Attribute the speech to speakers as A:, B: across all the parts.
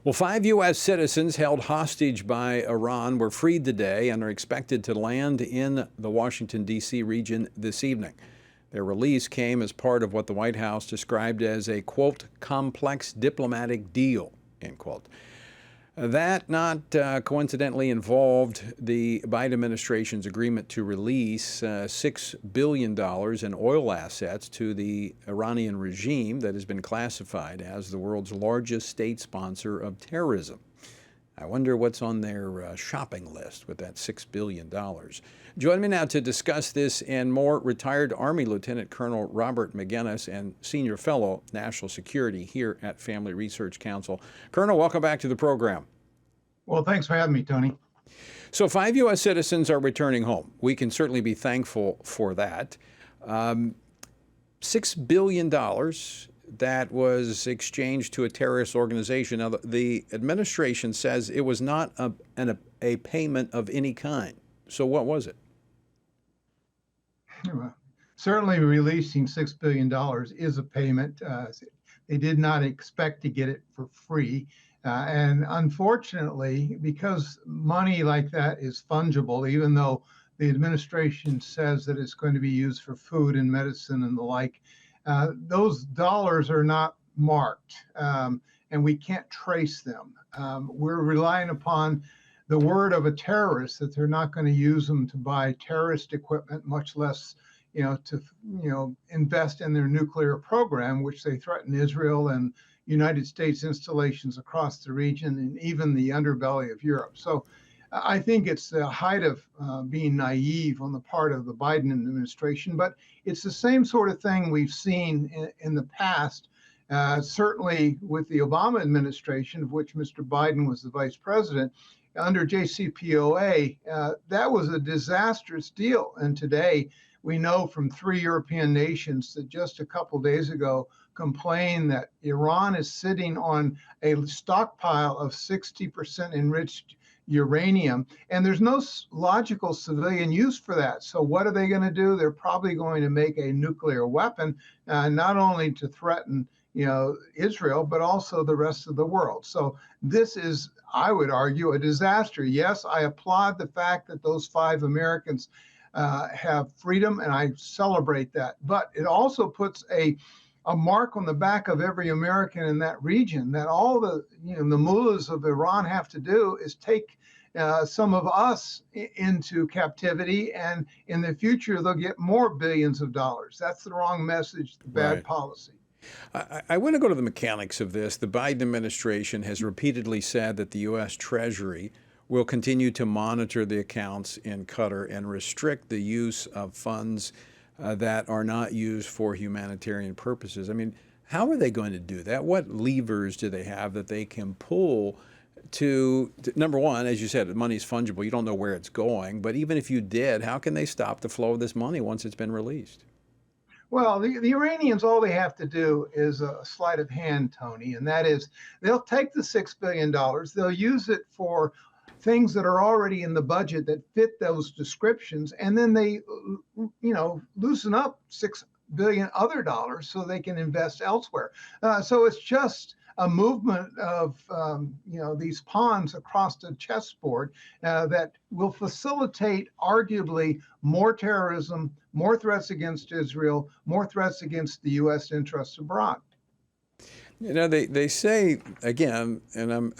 A: Well, 5 U.S. citizens held hostage by Iran were freed today and are expected to land in the Washington, D.C. region this evening. Their release came as part of what the White House described as a, quote, complex diplomatic deal, end quote. That not coincidentally involved the Biden administration's agreement to release $6 billion in oil assets to the Iranian regime that has been classified as the world's largest state sponsor of terrorism. I wonder what's on their shopping list with that $6 billion. Join me now to discuss this and more, retired Army Lieutenant Colonel Robert Maginnis and Senior Fellow National Security here at Family Research Council. Colonel, welcome back to the program.
B: Well, thanks for having me, Tony.
A: So 5 U.S. citizens are returning home. We can certainly be thankful for that. $6 billion that was exchanged to a terrorist organization. Now, the administration says it was not a payment of any kind. So what was it?
B: Well, certainly releasing $6 billion is a payment. They did not expect to get it for free. And unfortunately, because money like that is fungible, even though the administration says that it's going to be used for food and medicine and the like, those dollars are not marked, and we can't trace them. We're relying upon the word of a terrorist that they're not going to use them to buy terrorist equipment, much less, to invest in their nuclear program, which they threaten Israel and United States installations across the region and even the underbelly of Europe. So I think it's the height of being naive on the part of the Biden administration, but it's the same sort of thing we've seen in the past, certainly with the Obama administration, of which Mr. Biden was the vice president. Under JCPOA, that was a disastrous deal. And today, we know from 3 European nations that just a couple days ago complained that Iran is sitting on a stockpile of 60% enriched uranium, and there's no logical civilian use for that. So what are they going to do? They're probably going to make a nuclear weapon, not only to threaten Israel, but also the rest of the world. So this is, I would argue, a disaster. Yes, I applaud the fact that those 5 Americans have freedom, and I celebrate that. But it also puts a mark on the back of every American in that region that all the mullahs of Iran have to do is take some of us into captivity, and in the future they'll get more billions of dollars. That's the wrong message, the bad policy.
A: I want to go to the mechanics of this. The Biden administration has repeatedly said that the U.S. Treasury will continue to monitor the accounts in Qatar and restrict the use of funds that are not used for humanitarian purposes. I mean, how are they going to do that? What levers do they have that they can pull to number one, as you said, the money is fungible. You don't know where it's going. But even if you did, how can they stop the flow of this money once it's been released?
B: Well, the Iranians, all they have to do is a sleight of hand, Tony, and that is they'll take the $6 billion, they'll use it for things that are already in the budget that fit those descriptions, and then they, loosen up $6 billion other dollars so they can invest elsewhere. So it's just a movement of, these pawns across the chessboard that will facilitate arguably more terrorism, more threats against Israel, more threats against the U.S. interests abroad.
A: They say, again, and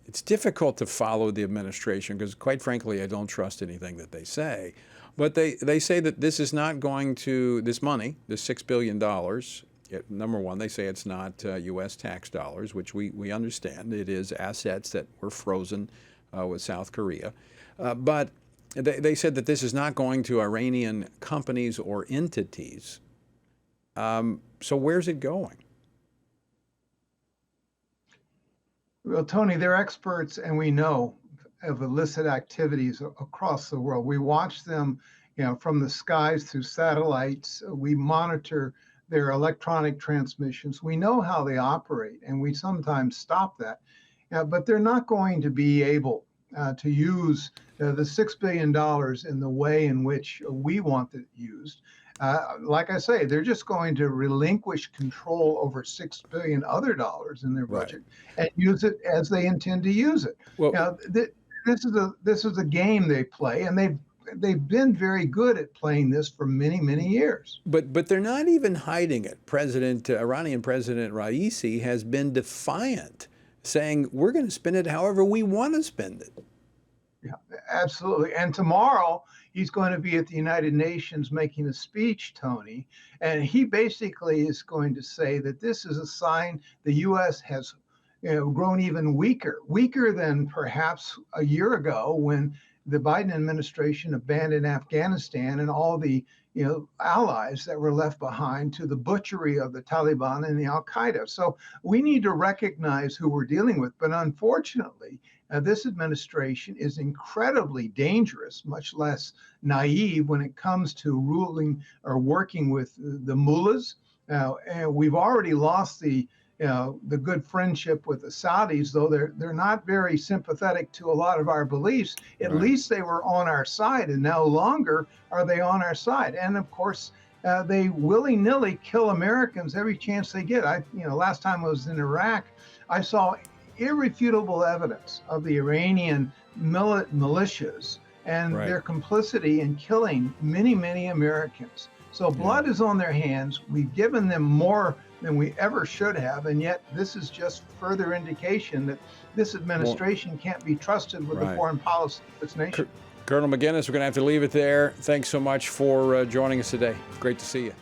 A: it's difficult to follow the administration because, quite frankly, I don't trust anything that they say. But they say that this is not going to, this money, this $6 billion, number one, they say it's not U.S. tax dollars, which we understand. It is assets that were frozen with South Korea. But they said that this is not going to Iranian companies or entities. So where's it going?
B: Well, Tony, they're experts, and we know of illicit activities across the world. We watch them, from the skies through satellites. We monitor their electronic transmissions. We know how they operate, and we sometimes stop that. But they're not going to be able to use the $6 billion in the way in which we want it used. Like I say, they're just going to relinquish control over $6 billion other in their
A: Right.
B: budget and use it as they intend to use it.
A: Well,
B: Now, this is a game they play, and they've been very good at playing this for many years.
A: but they're not even hiding it. Iranian President Raisi has been defiant, saying we're going to spend it however we want to spend it.
B: Yeah, absolutely. And tomorrow he's going to be at the United Nations making a speech, Tony, and he basically is going to say that this is a sign the U.S. has grown even weaker than perhaps a year ago when the Biden administration abandoned Afghanistan and all the allies that were left behind to the butchery of the Taliban and the Al Qaeda. So we need to recognize who we're dealing with. But unfortunately, this administration is incredibly dangerous, much less naive when it comes to ruling or working with the mullahs. And we've already lost the good friendship with the Saudis, though they're not very sympathetic to a lot of our beliefs. At
A: Right.
B: least they were on our side, and no longer are they on our side. And of course, they willy-nilly kill Americans every chance they get. Last time I was in Iraq, I saw irrefutable evidence of the Iranian militias and
A: Right.
B: their complicity in killing many Americans. So blood is on their hands. We've given them more than we ever should have, and yet this is just further indication that this administration can't be trusted with the
A: Right.
B: foreign policy of its nation.
A: Colonel Maginnis, we're going to have to leave it there. Thanks so much for joining us today. Great to see you.